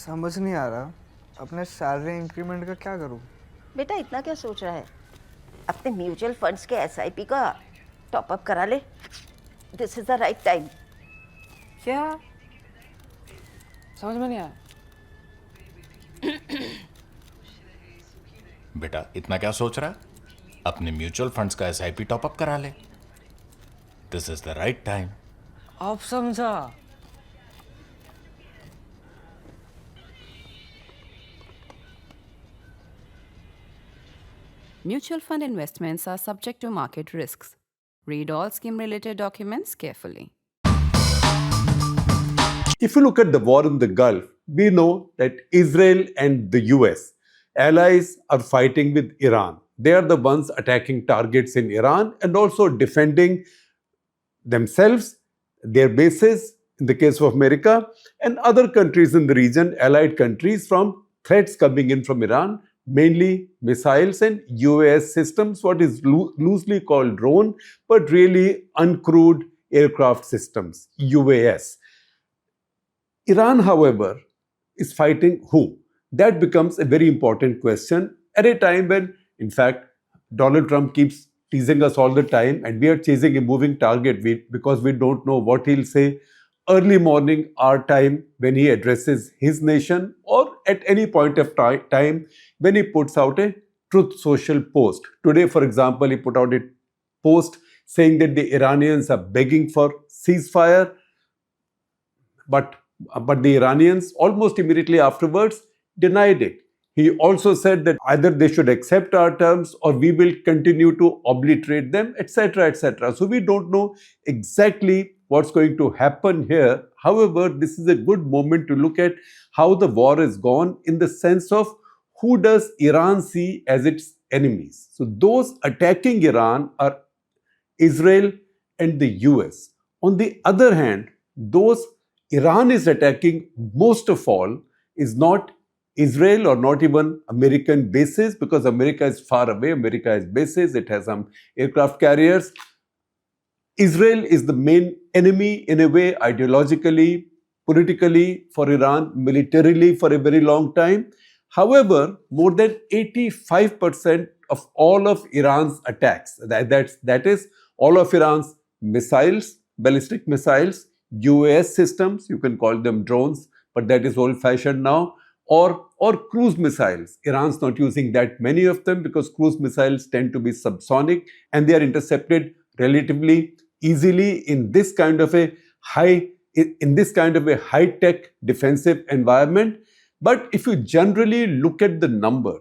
समझ नहीं आ रहा अपने सैलरी इंक्रीमेंट का क्या करूं। बेटा इतना क्या सोच रहा है? अपने म्यूचुअल फंड्स के एसआईपी का टॉप अप करा ले। This is the right time. क्या? समझ में नहीं आया। बेटा इतना क्या सोच रहा है? अपने म्यूचुअल फंड्स का एसआईपी टॉपअप करा ले। This is the right time. अब समझा। Mutual fund investments are subject to market risks. Read all scheme-related documents carefully. If you look at the war in the Gulf, we know that Israel and the US allies are fighting with Iran. They are the ones attacking targets in Iran and also defending themselves, their bases, in the case of America, and other countries in the region, allied countries, from threats coming in from Iran, mainly missiles and UAS systems, what is loosely called drone, but really uncrewed aircraft systems, UAS. Iran, however, is fighting who? That becomes a very important question at a time when, in fact, Donald Trump keeps teasing us all the time and we are chasing a moving target because we don't know what he'll say early morning our time when he addresses his nation, or at any point of time when he puts out a Truth Social post. Today, for example, he put out a post saying that the Iranians are begging for ceasefire, but the Iranians almost immediately afterwards denied it. He also said that either they should accept our terms or we will continue to obliterate them, etc., etc. So we don't know exactly what's going to happen here. However, this is a good moment to look at how the war has gone in the sense of who does Iran see as its enemies. So those attacking Iran are Israel and the US. On the other hand, those Iran is attacking most of all is not Israel or not even American bases, because America is far away. America has bases, it has some aircraft carriers. Israel is the main enemy in a way, ideologically, politically for Iran, militarily for a very long time. However, more than 85% of all of Iran's attacks, that is all of Iran's missiles, ballistic missiles, UAS systems, you can call them drones, but that is old-fashioned now, or cruise missiles. Iran's not using that many of them because cruise missiles tend to be subsonic and they are intercepted relatively easily in this kind of a high-tech defensive environment. But if you generally look at the number,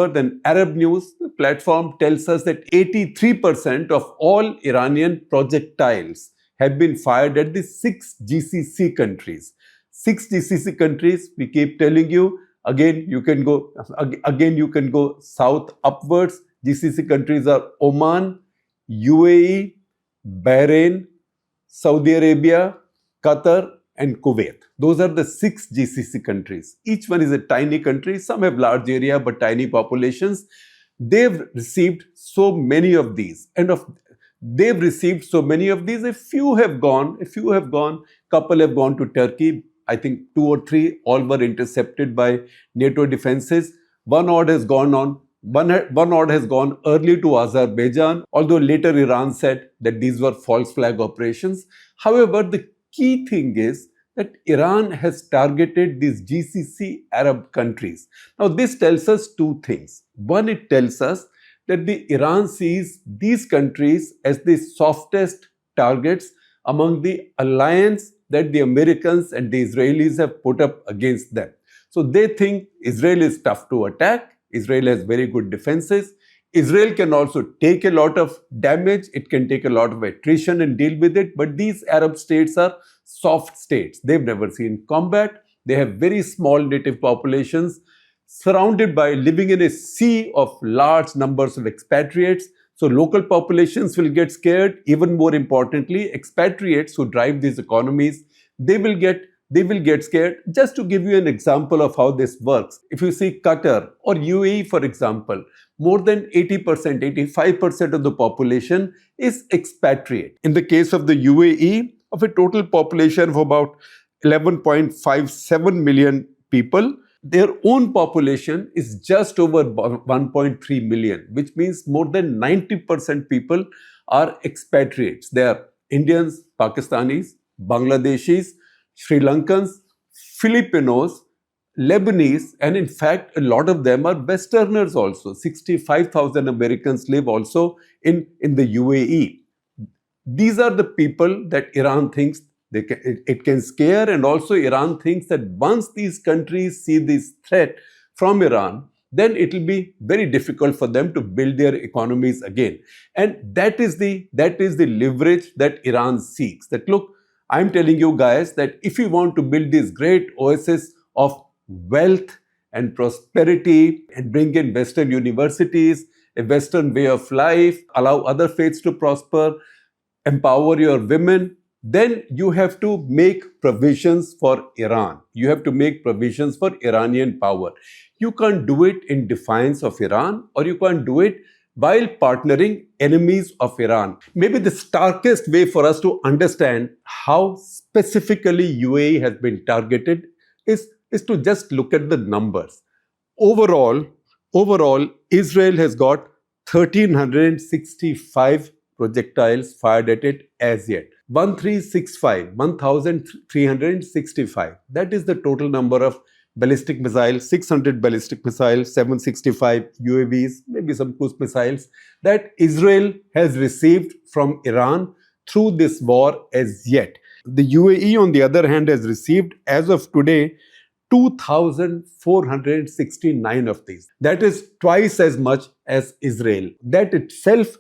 then Arab News platform tells us that 83% of all Iranian projectiles have been fired at the 6 GCC countries. 6 GCC countries, we keep telling you, again you can go south upwards. GCC countries are Oman, UAE, Bahrain, Saudi Arabia, Qatar, and Kuwait. Those are the 6 GCC countries. Each one is a tiny country. Some have large area but tiny populations. They've received so many of these. A few have gone, couple have gone to Turkey. I think 2 or 3, all were intercepted by NATO defenses. One odd has gone early to Azerbaijan, although later Iran said that these were false flag operations. However, the key thing is that Iran has targeted these GCC Arab countries. Now, this tells us two things. One, it tells us that Iran sees these countries as the softest targets among the alliance that the Americans and the Israelis have put up against them. So they think Israel is tough to attack. Israel has very good defenses. Israel can also take a lot of damage. It can take a lot of attrition and deal with it. But these Arab states are soft states. They've never seen combat. They have very small native populations surrounded by living in a sea of large numbers of expatriates. So local populations will get scared. Even more importantly, expatriates who drive these economies, they will get scared. Just to give you an example of how this works, if you see Qatar or UAE, for example, more than 80%, 85% of the population is expatriate. In the case of the UAE, of a total population of about 11.57 million people. Their own population is just over 1.3 million, which means more than 90% people are expatriates. They are Indians, Pakistanis, Bangladeshis, Sri Lankans, Filipinos, Lebanese, and in fact, a lot of them are Westerners also. 65,000 Americans live also in the UAE. These are the people that Iran thinks it can scare, and also Iran thinks that once these countries see this threat from Iran, then it will be very difficult for them to build their economies again. And that is the leverage that Iran seeks. That look, I'm telling you guys that if you want to build this great oasis of wealth and prosperity and bring in Western universities, a Western way of life, allow other faiths to prosper, empower your women, then you have to make provisions for Iran. You have to make provisions for Iranian power. You can't do it in defiance of Iran, or you can't do it while partnering enemies of Iran. Maybe the starkest way for us to understand how specifically UAE has been targeted is to just look at the numbers. Overall, Israel has got 1,365 projectiles fired at it as yet. 1,365. That is the total number of ballistic missiles, 600 ballistic missiles, 765 UAVs, maybe some cruise missiles that Israel has received from Iran through this war as yet. The UAE, on the other hand, has received, as of today, 2,469 of these. That is twice as much as Israel. That itself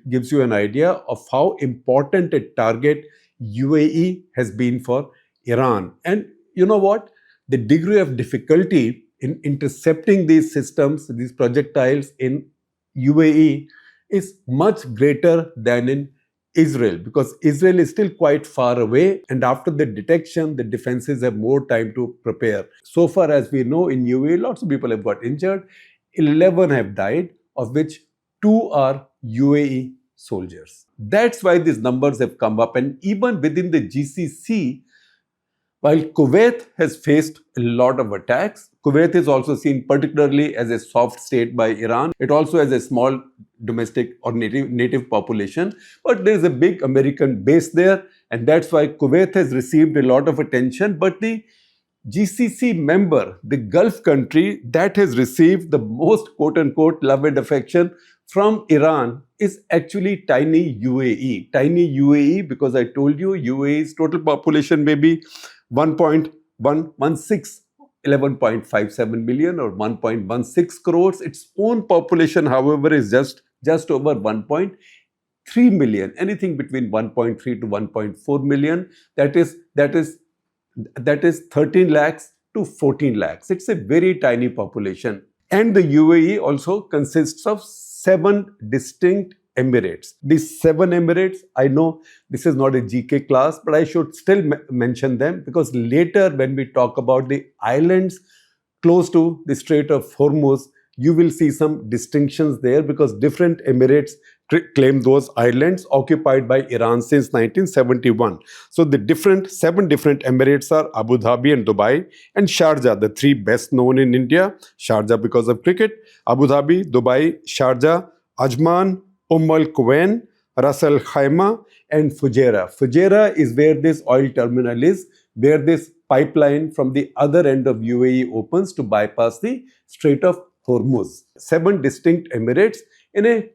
gives you an idea of how important a target UAE has been for Iran. And you know what? The degree of difficulty in intercepting these systems, these projectiles in UAE is much greater than in Israel, because Israel is still quite far away, and after the detection, the defenses have more time to prepare. So far as we know, in UAE, lots of people have got injured. 11 have died, of which 2 are UAE soldiers. That's why these numbers have come up. And even within the GCC, while Kuwait has faced a lot of attacks, Kuwait is also seen particularly as a soft state by Iran. It also has a small domestic or native population, but there is a big American base there, and that's why Kuwait has received a lot of attention. But the GCC member, the Gulf country that has received the most quote-unquote love and affection from Iran is actually tiny UAE. Tiny UAE, because I told you UAE's total population may be 11.57 million or 1.16 crores. Its own population, however, is just over 1.3 million, anything between 1.3 to 1.4 million. That is 13 lakhs to 14 lakhs. It's a very tiny population. And the UAE also consists of 7 distinct emirates. These 7 emirates, I know this is not a GK class, but I should still mention them, because later when we talk about the islands close to the Strait of Hormuz, you will see some distinctions there, because different emirates claim those islands occupied by Iran since 1971. So the 7 different emirates are Abu Dhabi and Dubai and Sharjah, the 3 best known in India. Sharjah because of cricket, Abu Dhabi, Dubai, Sharjah, Ajman, Al Quwain, Ras Al Khaimah, and Fujairah. Fujairah is where this oil terminal is, where this pipeline from the other end of UAE opens to bypass the Strait of Hormuz. 7 distinct emirates in a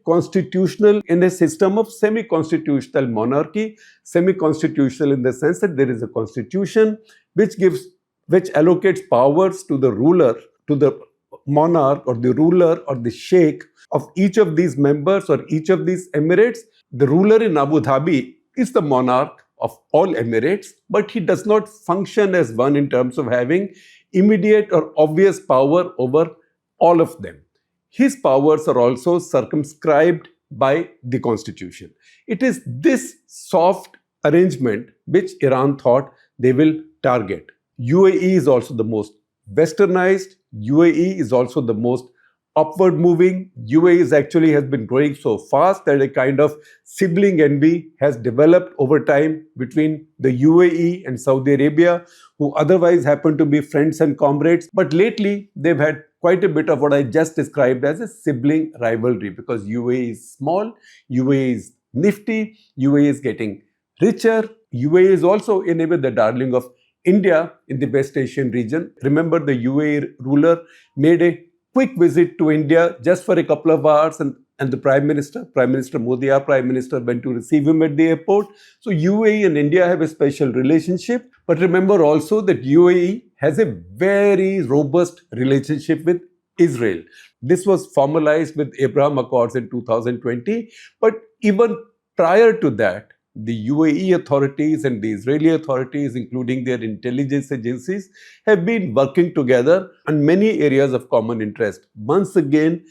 system of semi-constitutional monarchy. Semi-constitutional in the sense that there is a constitution which allocates powers to the ruler, to the monarch or the ruler or the sheikh of each of these members or each of these emirates. The ruler in Abu Dhabi is the monarch of all emirates, but he does not function as one in terms of having immediate or obvious power over all of them. His powers are also circumscribed by the constitution. It is this soft arrangement which Iran thought they will target. UAE is also the most westernized. UAE is also the most upward moving. UAE actually has been growing so fast that a kind of sibling envy has developed over time between the UAE and Saudi Arabia, who otherwise happen to be friends and comrades. But lately, they've had quite a bit of what I just described as a sibling rivalry, because UAE is small, UAE is nifty, UAE is getting richer. UAE is also in a way the darling of India in the West Asian region. Remember, the UAE ruler made a quick visit to India just for a couple of hours, and the Prime Minister Modi, our Prime Minister, went to receive him at the airport. So UAE and India have a special relationship. But remember also that UAE has a very robust relationship with Israel. This was formalized with Abraham Accords in 2020. But even prior to that, the UAE authorities and the Israeli authorities, including their intelligence agencies, have been working together on many areas of common interest. Once again,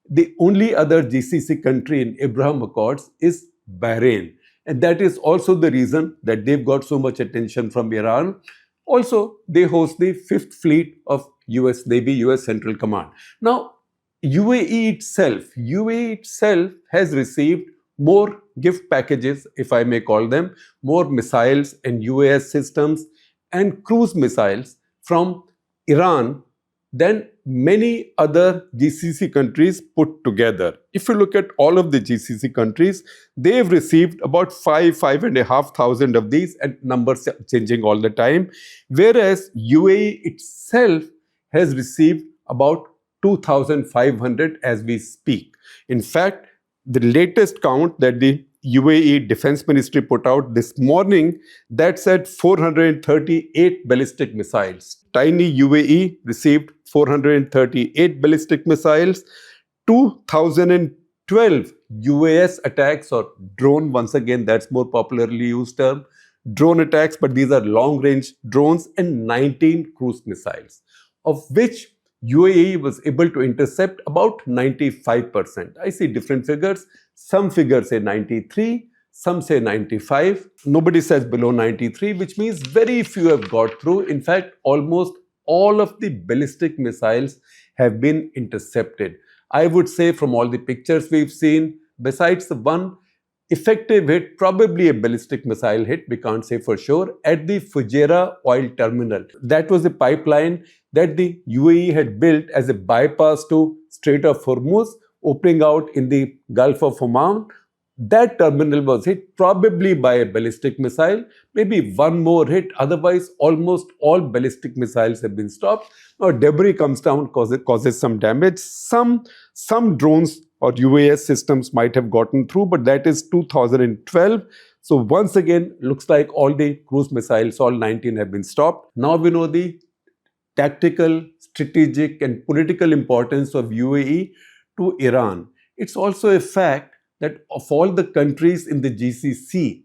the only other GCC country in Abraham Accords is Bahrain. And that is also the reason that they've got so much attention from Iran. Also, they host the 5th Fleet of US Navy, US Central Command. Now, UAE itself has received more gift packages, if I may call them, more missiles and UAS systems and cruise missiles from Iran than many other GCC countries put together. If you look at all of the GCC countries, they've received about 5,500 of these, and numbers are changing all the time, whereas UAE itself has received about 2,500 as we speak. In fact, the latest count that the UAE Defense Ministry put out this morning, that said 438 ballistic missiles. Tiny UAE received 438 ballistic missiles, 2012 UAS attacks, or drone, once again that's more popularly used term, drone attacks, but these are long-range drones, and 19 cruise missiles, of which UAE was able to intercept about 95%. I see different figures. Some figures say 93, some say 95. Nobody says below 93, which means very few have got through. In fact, almost all of the ballistic missiles have been intercepted. I would say from all the pictures we've seen, besides the one effective hit, probably a ballistic missile hit, we can't say for sure, at the Fujairah oil terminal. That was a pipeline that the UAE had built as a bypass to Strait of Hormuz, opening out in the Gulf of Oman. That terminal was hit probably by a ballistic missile, maybe one more hit. Otherwise, almost all ballistic missiles have been stopped. Now, debris comes down, causes some damage. Some drones or UAS systems might have gotten through, but that is 2012. So once again, looks like all the cruise missiles, all 19, have been stopped. Now we know the tactical, strategic and political importance of UAE to Iran. It's also a fact that of all the countries in the GCC,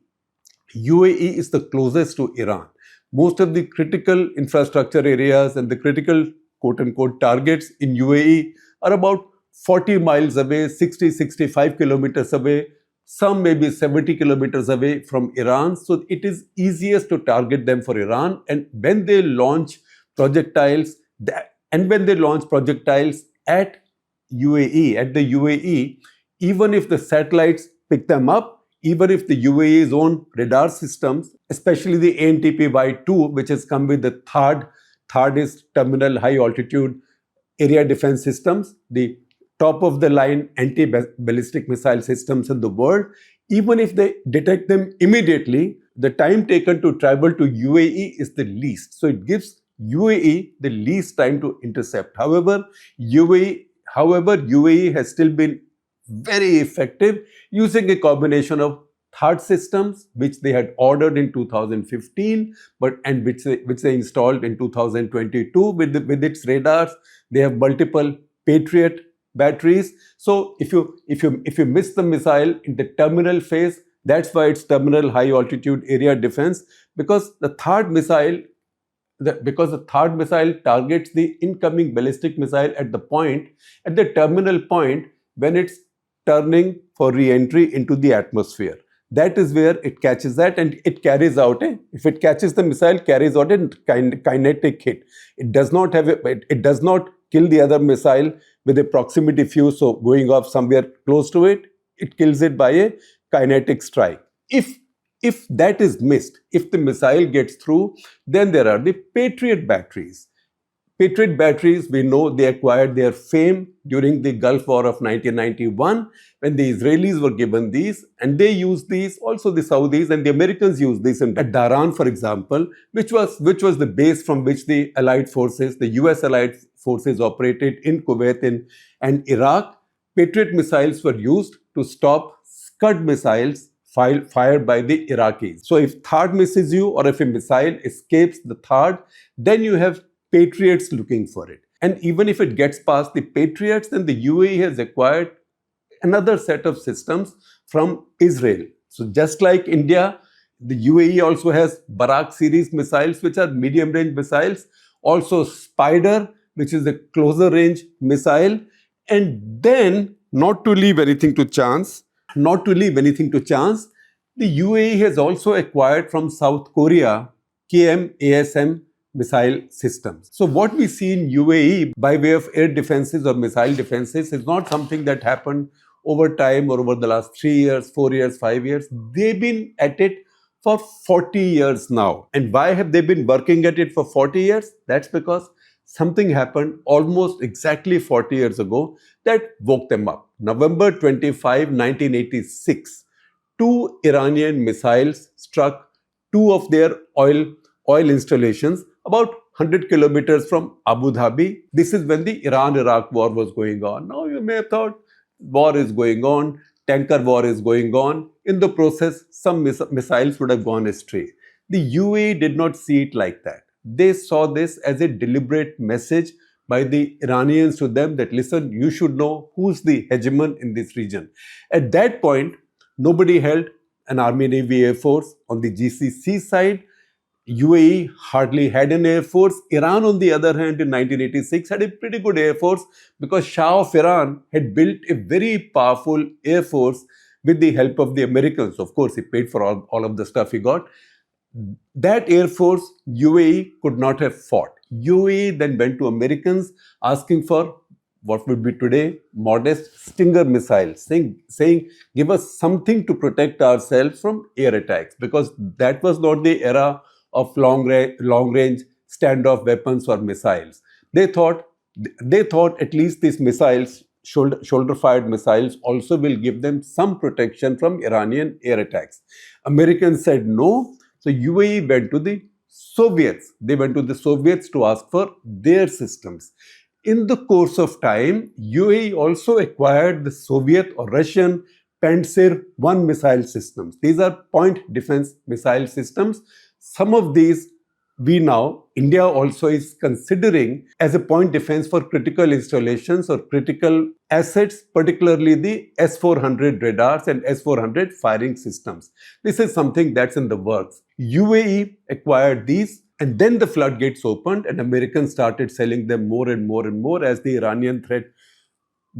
UAE is the closest to Iran. Most of the critical infrastructure areas and the critical quote-unquote targets in UAE are about 40 miles away, 60, 65 kilometers away, some maybe 70 kilometers away from Iran. So it is easiest to target them for Iran. And when they launch projectiles, at the UAE, even if the satellites pick them up, even if the UAE's own radar systems, especially the ANTP-Y2, which has come with the third is terminal high altitude area defense systems, the top of the line anti-ballistic missile systems in the world, even if they detect them immediately, the time taken to travel to UAE is the least. So it gives UAE the least time to intercept. However, UAE has still been very effective using a combination of THAAD systems, which they had ordered in 2015, and which they installed in 2022 with its radars. They have multiple Patriot batteries. So if you miss the missile in the terminal phase, that's why it's terminal high altitude area defense, because the THAAD missile targets the incoming ballistic missile at the terminal point when it's turning for re-entry into the atmosphere. that is where it catches that and it carries out if it catches the missile, carries out a kinetic hit. It does not have it does not kill the other missile with a proximity fuse, so going off somewhere close to it, it kills it by a kinetic strike. If that is missed, if the missile gets through, then there are the Patriot batteries. Patriot batteries, we know they acquired their fame during the Gulf War of 1991 when the Israelis were given these, and they used these, also the Saudis and the Americans used these at Dhahran, for example, which was the base from which the Allied forces, the US Allied forces operated in Kuwait and Iraq. Patriot missiles were used to stop Scud missiles fired by the Iraqis. So if THAAD misses you or if a missile escapes the THAAD, then you have Patriots looking for it. And even if it gets past the Patriots, then the UAE has acquired another set of systems from Israel. So just like India, the UAE also has Barak series missiles, which are medium range missiles. Also Spider, which is a closer range missile. And then, not to leave anything to chance, the UAE has also acquired from South Korea KM-ASM missile systems. So what we see in UAE by way of air defenses or missile defenses is not something that happened over time or over the last 3 years, 4 years, 5 years. They've been at it for 40 years now. And why have they been working at it for 40 years? That's because something happened almost exactly 40 years ago that woke them up. November 25, 1986, 2 Iranian missiles struck 2 of their oil installations about 100 kilometers from Abu Dhabi. This is when the Iran-Iraq war was going on. Now you may have thought, war is going on, tanker war is going on. In the process, some missiles would have gone astray. The UAE did not see it like that. They saw this as a deliberate message by the Iranians to them that, listen, you should know who's the hegemon in this region. At that point, nobody held an Army, Navy, Air Force. On the GCC side, UAE hardly had an Air Force. Iran, on the other hand, in 1986 had a pretty good Air Force because Shah of Iran had built a very powerful Air Force with the help of the Americans. Of course, he paid for all of the stuff he got. That Air Force, UAE could not have fought. UAE then went to Americans asking for what would be today modest Stinger missiles, saying give us something to protect ourselves from air attacks, because that was not the era of long range standoff weapons or missiles. They thought at least these missiles, shoulder fired missiles, also will give them some protection from Iranian air attacks. Americans said no. So UAE went to the Soviets. They went to the Soviets to ask for their systems. In the course of time, UAE also acquired the Soviet or Russian Pantsir-1 missile systems. These are point defense missile systems. Some of these India also is considering as a point defense for critical installations or critical assets, particularly the S-400 radars and S-400 firing systems. This is something that's in the works. UAE acquired these, and then the floodgates opened and Americans started selling them more and more and more as the Iranian threat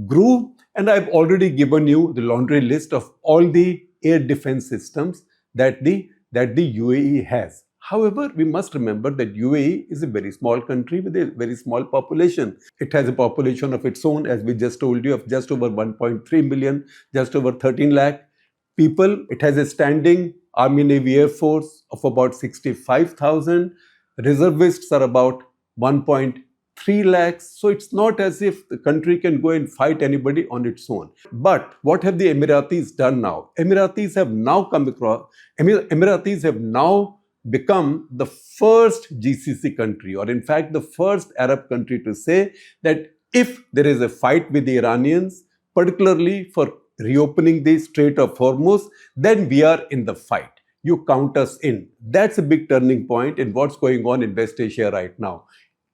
grew. And I've already given you the laundry list of all the air defense systems that the UAE has. However, we must remember that UAE is a very small country with a very small population. It has a population of its own, as we just told you, of just over 1.3 million, just over 13 lakh people. It has a standing Army, Navy, Air Force of about 65,000. Reservists are about 1.3 lakhs. So it's not as if the country can go and fight anybody on its own. But what have the Emiratis done now? Emiratis have now become the first GCC country, or in fact the first Arab country to say that if there is a fight with the Iranians, particularly for reopening the Strait of Hormuz, then we are in the fight. You count us in. That's a big turning point in what's going on in West Asia right now.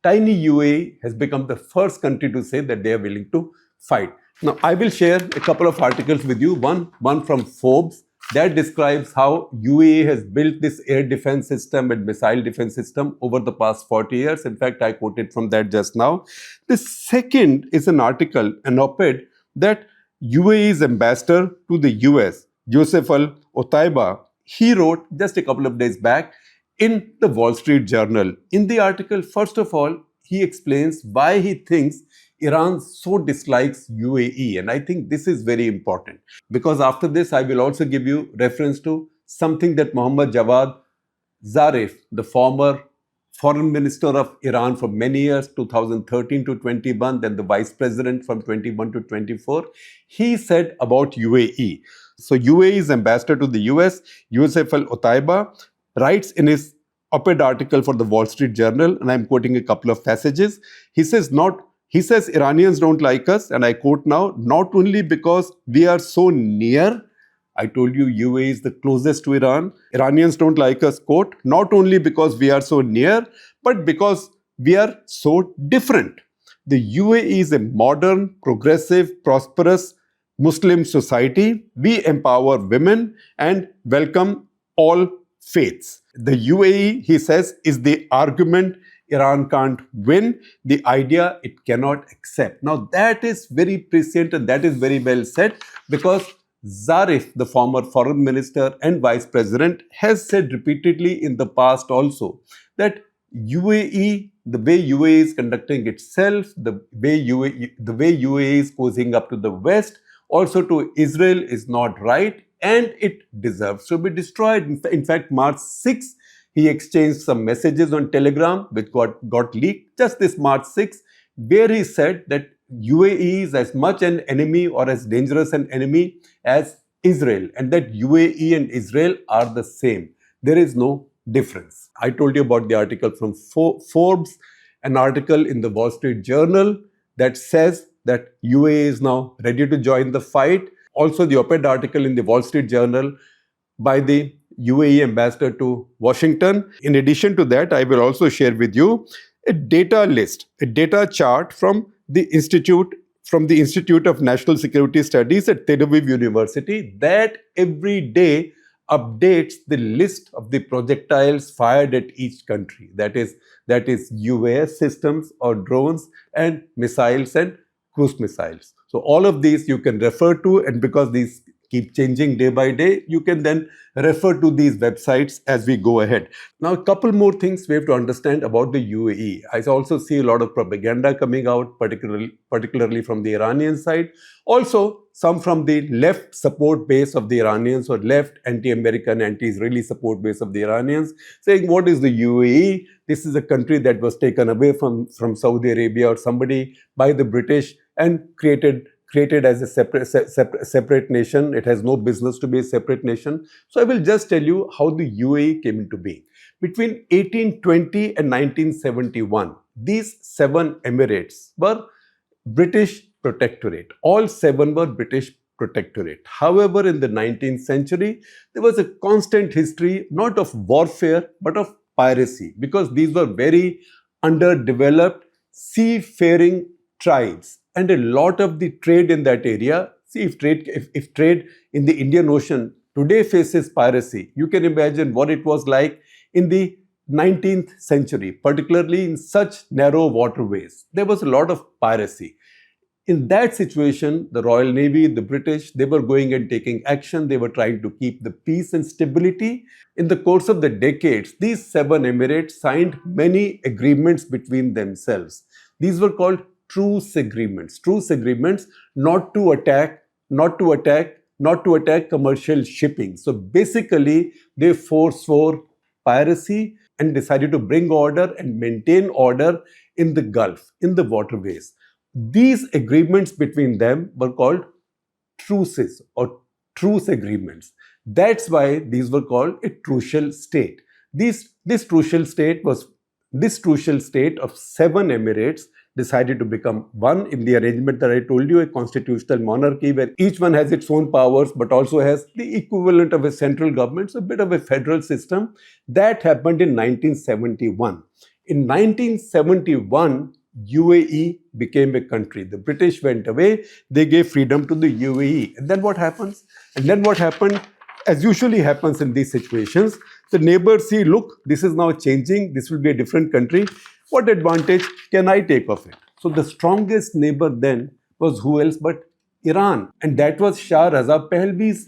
Tiny UAE has become the first country to say that they are willing to fight. Now, I will share a couple of articles with you. One from Forbes that describes how UAE has built this air defense system and missile defense system over the past 40 years. In fact, I quoted from that just now. The second is an article, an op-ed, that UAE's ambassador to the US, Yusuf al-Otaiba, he wrote just a couple of days back in the Wall Street Journal. In the article, first of all, he explains why he thinks Iran so dislikes UAE. And I think this is very important because after this, I will also give you reference to something that Mohammad Javad Zarif, the former foreign minister of Iran for many years, 2013 to 21, then the vice president from 21 to 24, he said about UAE. So UAE's ambassador to the US, Yusuf al-Otaiba, writes in his op-ed article for the Wall Street Journal, and I'm quoting a couple of passages. He says Iranians don't like us, and I quote now, not only because we are so near. I told you UAE is the closest to Iran. Iranians don't like us, quote, not only because we are so near, but because we are so different. The UAE is a modern, progressive, prosperous Muslim society. We empower women and welcome all faiths. The UAE, he says, is the argument Iran can't win, the idea it cannot accept. Now that is very prescient and that is very well said because Zarif, the former foreign minister and vice president, has said repeatedly in the past also that UAE, the way UAE is conducting itself, the way UAE is posing up to the West, also to Israel is not right and it deserves to be destroyed. In fact, March 6, he exchanged some messages on Telegram which got leaked just this March 6, where he said that UAE is as much an enemy or as dangerous an enemy as Israel and that UAE and Israel are the same. There is no difference. I told you about the article from Forbes, an article in the Wall Street Journal that says that UAE is now ready to join the fight. Also, the op-ed article in the Wall Street Journal by the UAE ambassador to Washington. In addition to that, I will also share with you a data list, a data chart from the Institute of National Security Studies at Tel Aviv University that every day updates the list of the projectiles fired at each country. That is UAS systems or drones and missiles and cruise missiles. So all of these you can refer to, and because these keep changing day by day, you can then refer to these websites as we go ahead. Now, a couple more things we have to understand about the UAE. I also see a lot of propaganda coming out, particularly from the Iranian side. Also, some from the left support base of the Iranians or left anti-American, anti-Israeli support base of the Iranians, saying, what is the UAE? This is a country that was taken away from Saudi Arabia or somebody by the British and created as a separate nation. It has no business to be a separate nation. So I will just tell you how the UAE came into being. Between 1820 and 1971, these 7 emirates were British protectorate. All 7 were British protectorate. However, in the 19th century, there was a constant history, not of warfare, but of piracy, because these were very underdeveloped seafaring tribes. And a lot of the trade in that area, see if trade in the Indian Ocean today faces piracy, you can imagine what it was like in the 19th century, particularly in such narrow waterways. There was a lot of piracy. In that situation, the Royal Navy, the British, they were going and taking action. They were trying to keep the peace and stability. In the course of the decades, these 7 emirates signed many agreements between themselves. These were called truce agreements not to attack commercial shipping. So basically, they forswore piracy and decided to bring order and maintain order in the Gulf, in the waterways. These agreements between them were called truces or truce agreements. That's why these were called a trucial state. This trucial state of 7 emirates decided to become one in the arrangement that I told you, a constitutional monarchy where each one has its own powers but also has the equivalent of a central government, so a bit of a federal system. That happened in 1971. In 1971, UAE became a country. The British went away, they gave freedom to the UAE. And then what happens? As usually happens in these situations, the neighbors see, look, this is now changing, this will be a different country. What advantage can I take of it? So the strongest neighbor then was who else but Iran. And that was Shah Raza Pahlavi's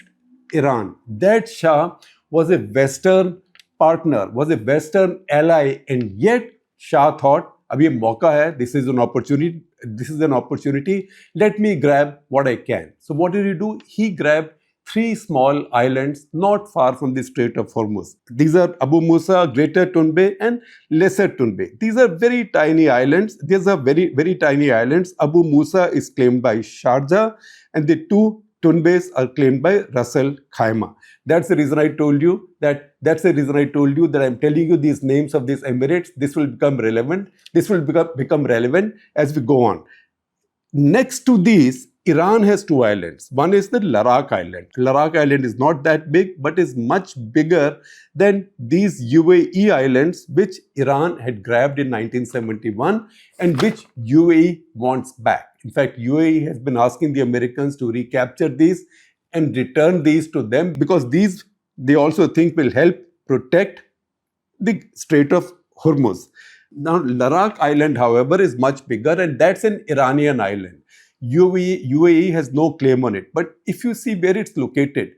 Iran. That Shah was a Western partner, was a Western ally, and yet Shah thought, "Abhi ye mauka hai, this is an opportunity, let me grab what I can." So what did he do? He grabbed three small islands not far from the Strait of Hormuz. These are Abu Musa, Greater Tunbeh, and Lesser Tunbeh. These are very tiny islands. These are very, very tiny islands. Abu Musa is claimed by Sharjah, and the two Tunbehs are claimed by Ras Al Khaimah. That's the reason I told you that. I'm telling you these names of these emirates. This will become relevant. This will become relevant as we go on. Next to these, Iran has two islands. One is the Larak Island. Larak Island is not that big, but is much bigger than these UAE islands, which Iran had grabbed in 1971 and which UAE wants back. In fact, UAE has been asking the Americans to recapture these and return these to them, because these they also think will help protect the Strait of Hormuz. Now, Larak Island, however, is much bigger, and that's an Iranian island. UAE has no claim on it. But if you see where it's located,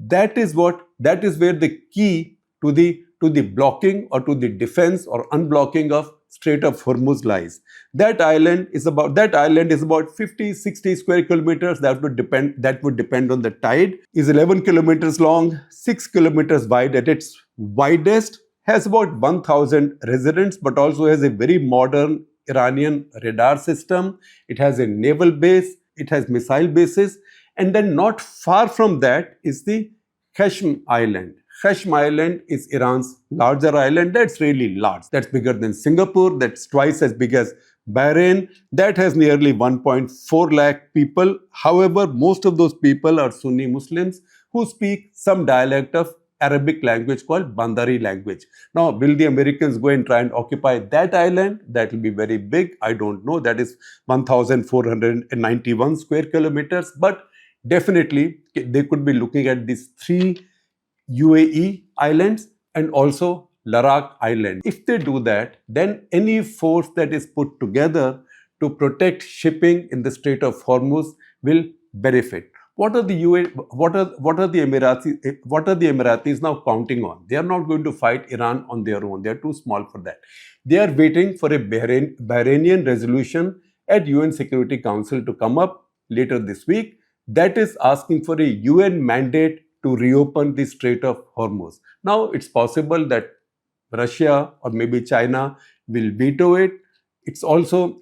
that is where the key to the blocking or to the defense or unblocking of Strait of Hormuz lies. That island is about 50-60 square kilometers. That would depend on the tide. Is 11 kilometers long, 6 kilometers wide at its widest. Has about 1,000 residents, but also has a very modern Iranian radar system. It has a naval base. It has missile bases. And then not far from that is the Qashm Island. Qashm Island is Iran's larger island. That's really large. That's bigger than Singapore. That's twice as big as Bahrain. That has nearly 1.4 lakh people. However, most of those people are Sunni Muslims who speak some dialect of Arabic language called Bandari language. Now, will the Americans go and try and occupy that island? That will be very big. I don't know. That is 1,491 square kilometers. But definitely, they could be looking at these three UAE islands and also Larak Island. If they do that, then any force that is put together to protect shipping in the Strait of Hormuz will benefit. What are the Emiratis now counting on? They are not going to fight Iran on their own. They are too small for that. They are waiting for a Bahrainian resolution at UN Security Council to come up later this week. That is asking for a UN mandate to reopen the Strait of Hormuz. Now, it's possible that Russia or maybe China will veto it. It's also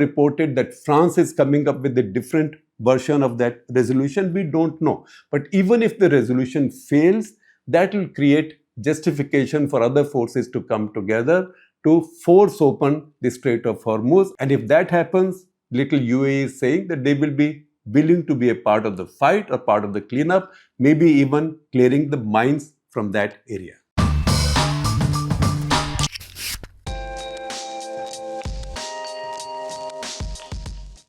reported that France is coming up with a different version of that resolution. We don't know. But even if the resolution fails, that will create justification for other forces to come together to force open the Strait of Hormuz. And if that happens, little UAE is saying that they will be willing to be a part of the fight or part of the cleanup, maybe even clearing the mines from that area.